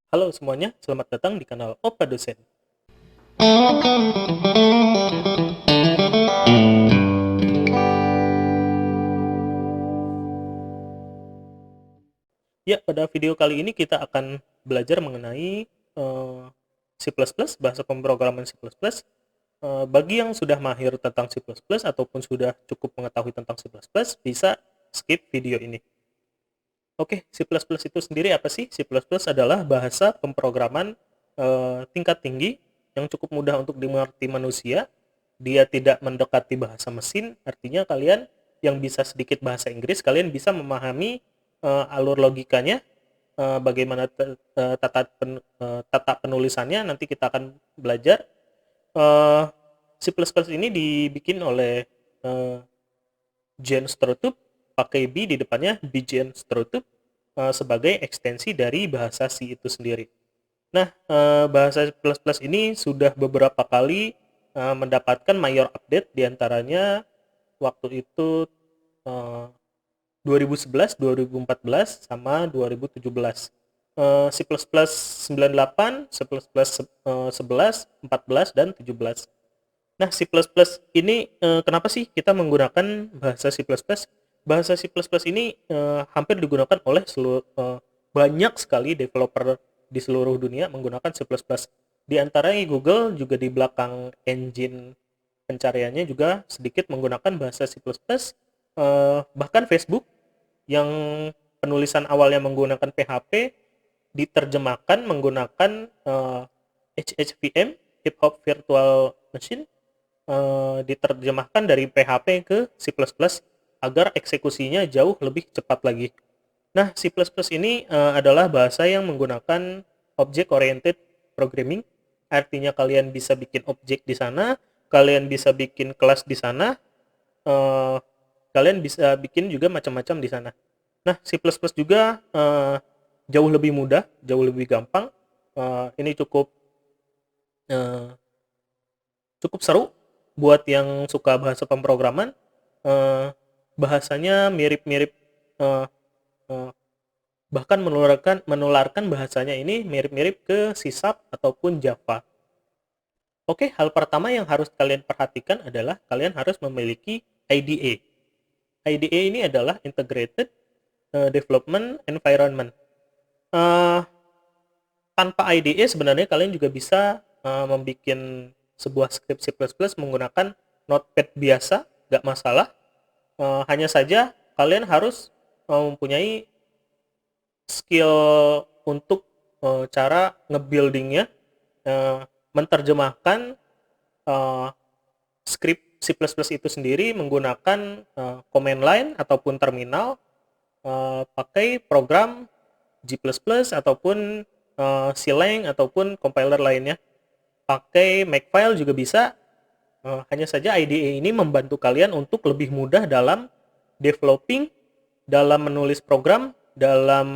Halo semuanya, selamat datang di kanal Opa Dosen. Ya, pada video kali ini kita akan belajar mengenai C++, bahasa pemrograman C++. Bagi yang sudah mahir tentang C++ ataupun sudah cukup mengetahui tentang C++, bisa skip video ini. Oke, C++ itu sendiri apa sih? C++ adalah bahasa pemrograman tingkat tinggi yang cukup mudah untuk dimengerti manusia. Dia tidak mendekati bahasa mesin, artinya kalian yang bisa sedikit bahasa Inggris, kalian bisa memahami alur logikanya, bagaimana tata penulisannya, nanti kita akan belajar. Eh, C++ ini dibikin oleh eh, Jan Strootrup, pakai B di depannya, Bjan Strootrup, sebagai ekstensi dari bahasa C itu sendiri. Nah, bahasa C++ ini sudah beberapa kali mendapatkan major update, diantaranya waktu itu 2011, 2014, sama 2017. C++ 98, C++ 11, 14, dan 17. Nah, C++ ini kenapa sih kita menggunakan bahasa C++? Bahasa C++ ini hampir digunakan oleh banyak sekali developer di seluruh dunia menggunakan C++. Di antaranya Google juga di belakang engine pencariannya juga sedikit menggunakan bahasa C++. Bahkan Facebook yang penulisan awalnya menggunakan PHP diterjemahkan menggunakan HHVM, Hip Hop Virtual Machine, diterjemahkan dari PHP ke C++ agar eksekusinya jauh lebih cepat lagi. Nah, C++ ini adalah bahasa yang menggunakan object oriented programming. Artinya kalian bisa bikin objek di sana, kalian bisa bikin kelas di sana, eh, kalian bisa bikin juga macam-macam di sana. Nah, C++ juga jauh lebih mudah, jauh lebih gampang. Ini cukup eh, cukup seru buat yang suka bahasa pemrograman. Bahasanya mirip-mirip, eh, eh, bahkan menularkan bahasanya ini mirip-mirip ke C# ataupun Java. Oke, hal pertama yang harus kalian perhatikan adalah kalian harus memiliki IDE. IDE ini adalah Integrated Development Environment. Eh, Tanpa IDE sebenarnya kalian juga bisa membuat sebuah script C++ menggunakan Notepad biasa, nggak masalah. Hanya saja kalian harus mempunyai skill untuk cara nge-buildingnya, menerjemahkan eh, script C++ itu sendiri menggunakan command line ataupun terminal, pakai program G++ ataupun Clang ataupun compiler lainnya. Pakai Makefile juga bisa. Hanya saja IDE ini membantu kalian untuk lebih mudah dalam developing, dalam menulis program, dalam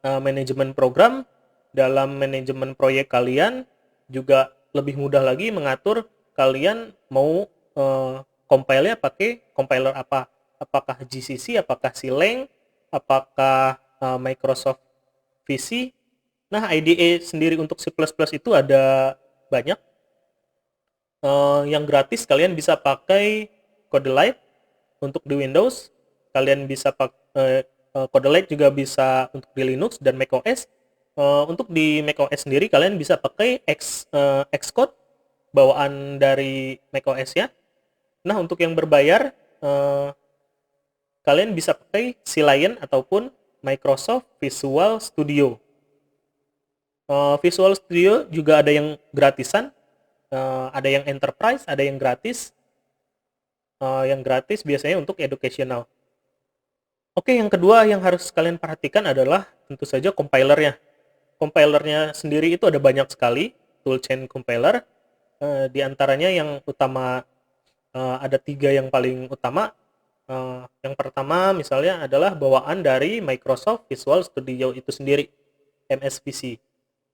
manajemen program, dalam manajemen proyek kalian, juga lebih mudah lagi mengatur kalian mau compile-nya pakai compiler apa. Apakah GCC, apakah Clang, apakah Microsoft VC. Nah, IDE sendiri untuk C++ itu ada banyak. Yang gratis kalian bisa pakai Codelite untuk di Windows. Kalian bisa pakai Codelite juga bisa untuk di Linux dan macOS. Untuk di macOS sendiri kalian bisa pakai Xcode bawaan dari macOS ya. Nah, untuk yang berbayar kalian bisa pakai Lion ataupun Microsoft Visual Studio. Visual Studio juga ada yang gratisan, ada yang enterprise, ada yang gratis. Yang gratis biasanya untuk educational. Oke, yang kedua yang harus kalian perhatikan adalah tentu saja compilernya. Compilernya sendiri itu ada banyak sekali, toolchain compiler. Di antaranya yang utama, ada 3 yang paling utama. Yang pertama misalnya adalah bawaan dari Microsoft Visual Studio itu sendiri, MSVC.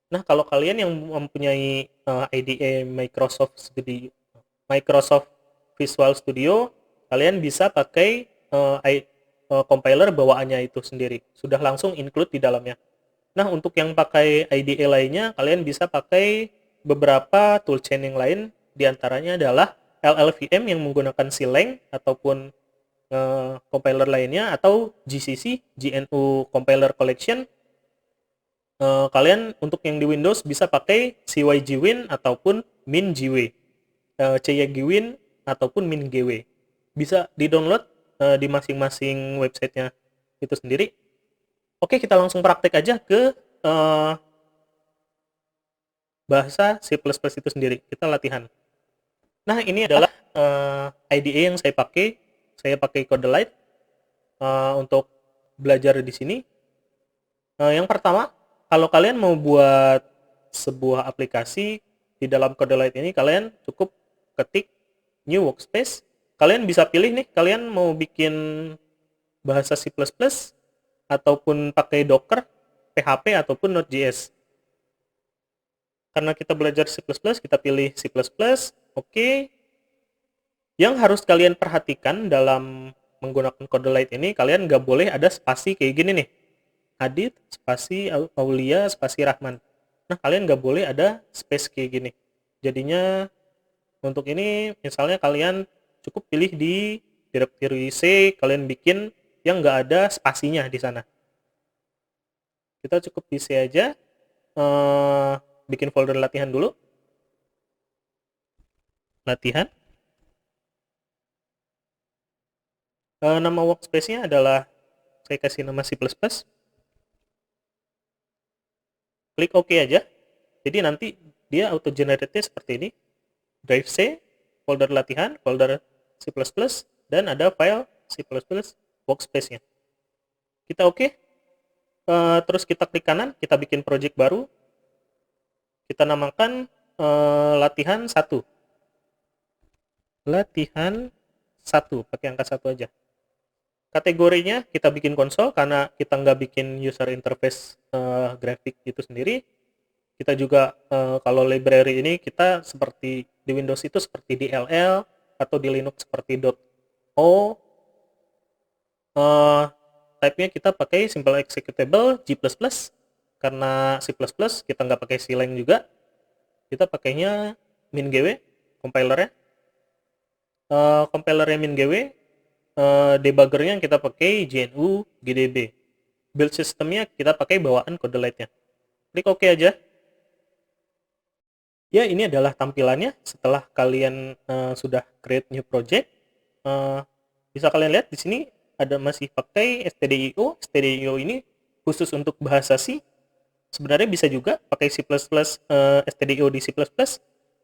Nah, kalau kalian yang mempunyai IDE Microsoft Visual Studio, kalian bisa pakai compiler bawaannya itu sendiri. Sudah langsung include di dalamnya. Nah, untuk yang pakai IDE lainnya, kalian bisa pakai beberapa toolchain yang lain, diantaranya adalah LLVM yang menggunakan Clang ataupun compiler lainnya, atau GCC, GNU Compiler Collection. Kalian untuk yang di Windows bisa pakai CYGWin ataupun MinGW, CYGWin ataupun MinGW. Bisa di-download di masing-masing websitenya itu sendiri. Oke, kita langsung praktek aja ke bahasa C++ itu sendiri. Kita latihan. Nah, ini adalah IDE yang saya pakai. Saya pakai CodeLite untuk belajar di sini. Yang pertama, kalau kalian mau buat sebuah aplikasi di dalam CodeLite ini, kalian cukup ketik new workspace. Kalian bisa pilih nih, kalian mau bikin bahasa C++ ataupun pakai Docker, PHP ataupun Node.js. Karena kita belajar C++, kita pilih C++. Oke. Yang harus kalian perhatikan dalam menggunakan CodeLite ini, kalian nggak boleh ada spasi kayak gini nih. Adit, spasi Aulia, spasi Rahman. Nah, kalian nggak boleh ada space kayak gini. Jadinya untuk ini, misalnya kalian cukup pilih di directory C, kalian bikin yang nggak ada spasinya di sana. Kita cukup di C aja, bikin folder latihan dulu. Latihan. Nama workspace-nya adalah, saya kasih nama C++. Klik OK aja. Jadi nanti dia auto generate-nya seperti ini. Drive C, folder latihan, folder C++, dan ada file C++ workspace-nya. Kita OK. Terus kita klik kanan, kita bikin project baru. Kita namakan latihan 1. Latihan 1, pakai angka 1 aja. Kategorinya kita bikin konsol, karena kita nggak bikin user interface grafik itu sendiri. Kita juga kalau library ini kita seperti di Windows itu seperti DLL, atau di Linux seperti .o. Type-nya kita pakai simple executable G++, karena C++ kita nggak pakai Clang juga, kita pakainya MinGW compilernya. Compilernya MinGW, debuggernya kita pakai GNU GDB. Build systemnya kita pakai bawaan CodeLite-nya. Klik OK aja. Ya, ini adalah tampilannya setelah kalian sudah create new project. Bisa kalian lihat di sini ada masih pakai stdio. Stdio ini khusus untuk bahasa C. Sebenarnya bisa juga pakai C++, stdio di C++.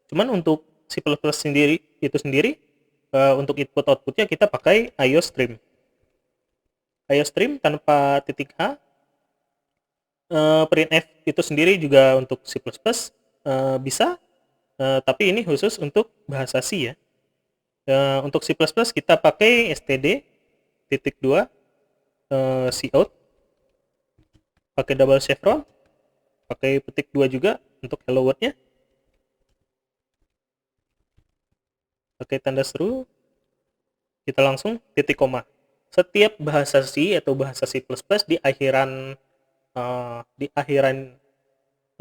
Cuman untuk C++ sendiri itu sendiri, untuk input outputnya kita pakai IOStream. IOStream tanpa titik H. Printf itu sendiri juga untuk C++ bisa, tapi ini khusus untuk bahasa C ya. Untuk C++ kita pakai std.2 cout, pakai double chevron, pakai petik 2 juga untuk hello world-nya, pakai tanda seru, kita langsung titik koma. Setiap bahasa C atau bahasa C++ di akhiran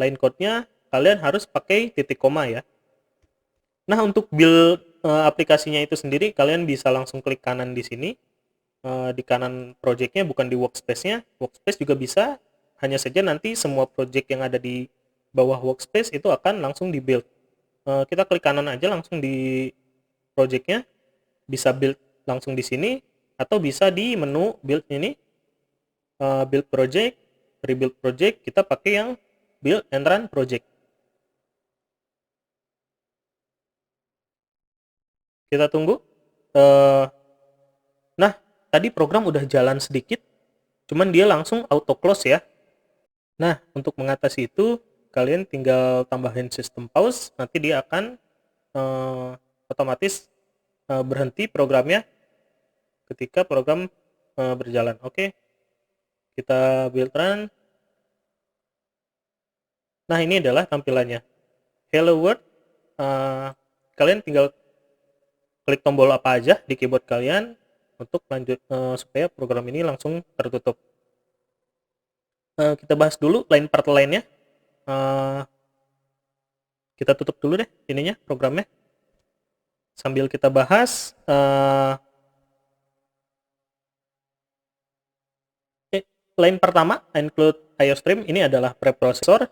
line code-nya kalian harus pakai titik koma ya. Nah, untuk build aplikasinya itu sendiri, kalian bisa langsung klik kanan di sini. Di kanan project-nya, bukan di workspace-nya. Workspace juga bisa, hanya saja nanti semua project yang ada di bawah workspace itu akan langsung di build. Kita klik kanan aja langsung di project-nya, bisa build langsung di sini, atau bisa di menu build ini, build project, rebuild project, kita pakai yang build and run project. Kita tunggu. Nah, tadi program udah jalan sedikit, cuman dia langsung auto close ya. Nah, untuk mengatasi itu, kalian tinggal tambahin sistem pause, nanti dia akan otomatis berhenti programnya ketika program berjalan. Oke, kita build run. Nah, ini adalah tampilannya. Hello world. Kalian tinggal klik tombol apa aja di keyboard kalian untuk lanjut supaya program ini langsung tertutup. Kita bahas dulu line per line-nya. Eh, kita tutup dulu deh ininya programnya. Sambil kita bahas, line pertama include IOStream ini adalah preprocessor.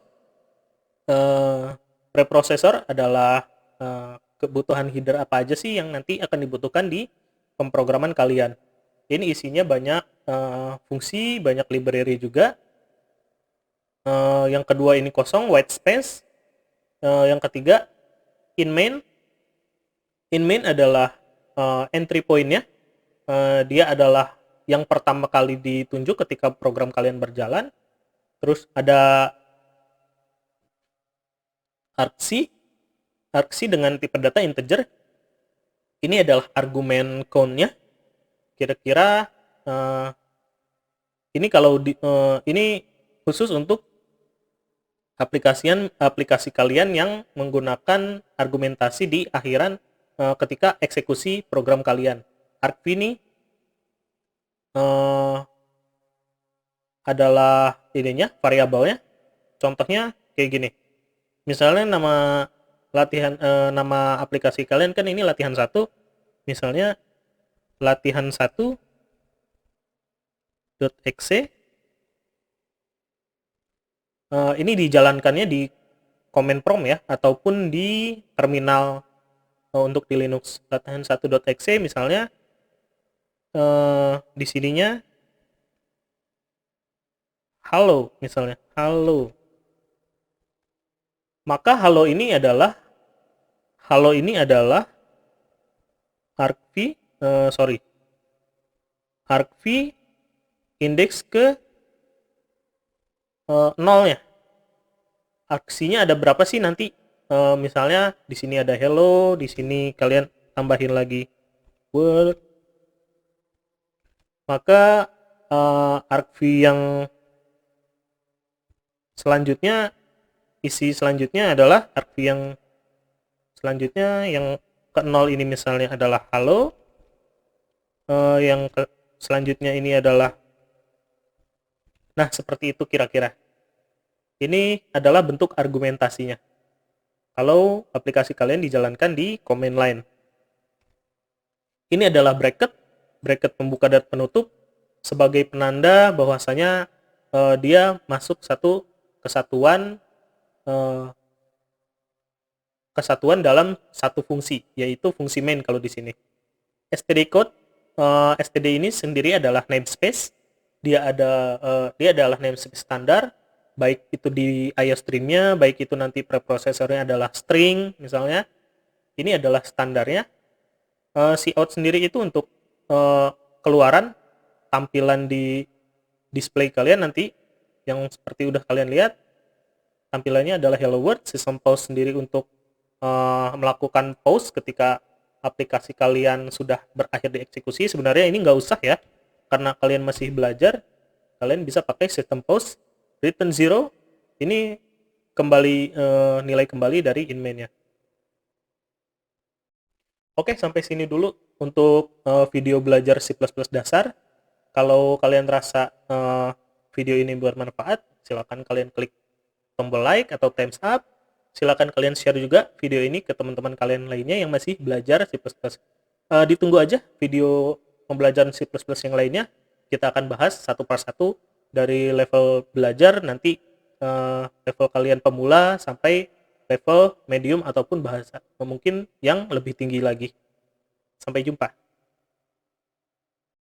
Preprocessor adalah kebutuhan header apa aja sih yang nanti akan dibutuhkan di pemrograman kalian. Ini isinya banyak fungsi, banyak library juga. Yang kedua ini kosong, white space. Yang ketiga in main. In main adalah entry point-nya. Dia adalah yang pertama kali ditunjuk ketika program kalian berjalan. Terus ada argc dengan tipe data integer. Ini adalah argumen count-nya. Kira-kira ini kalau ini khusus untuk aplikasi kalian yang menggunakan argumentasi di akhiran ketika eksekusi program kalian. Argv ini adalah ininya, variabelnya. Contohnya kayak gini. Misalnya nama nama aplikasi kalian kan ini latihan 1. Misalnya latihan 1.exe. Ini dijalankannya di command prompt ya, ataupun di terminal untuk di Linux. Latihan 1.exe misalnya di sininya halo misalnya, halo. Maka halo ini adalah argv argv indeks ke 0-nya. Aksinya ada berapa sih nanti? Misalnya di sini ada hello, di sini kalian tambahin lagi word. Maka argv yang selanjutnya, isi selanjutnya adalah argv yang selanjutnya yang ke 0 ini misalnya adalah halo. Yang selanjutnya ini adalah, nah seperti itu kira-kira. Ini adalah bentuk argumentasinya kalau aplikasi kalian dijalankan di command line. Ini adalah bracket pembuka dan penutup sebagai penanda bahwasanya dia masuk satu kesatuan dalam satu fungsi, yaitu fungsi main kalau di sini. std code, std ini sendiri adalah namespace. Dia adalah namespace standar, baik itu di IOStream-nya, baik itu nanti preprocesornya adalah string misalnya. Ini adalah standarnya. Cout sendiri itu untuk keluaran tampilan di display kalian nanti yang seperti udah kalian lihat. Tampilannya adalah hello world. System pause sendiri untuk melakukan pause ketika aplikasi kalian sudah berakhir dieksekusi. Sebenarnya ini nggak usah ya, karena kalian masih belajar. Kalian bisa pakai system pause. Return 0 ini kembali nilai kembali dari in main-nya. Oke, sampai sini dulu untuk video belajar C++ dasar. Kalau kalian rasa video ini bermanfaat, silakan kalian klik tombol like atau thumbs up. Silakan kalian share juga video ini ke teman-teman kalian lainnya yang masih belajar C++. Ditunggu aja video pembelajaran C++ yang lainnya. Kita akan bahas satu persatu dari level belajar nanti level kalian pemula sampai level medium ataupun bahasa mungkin yang lebih tinggi lagi. Sampai jumpa.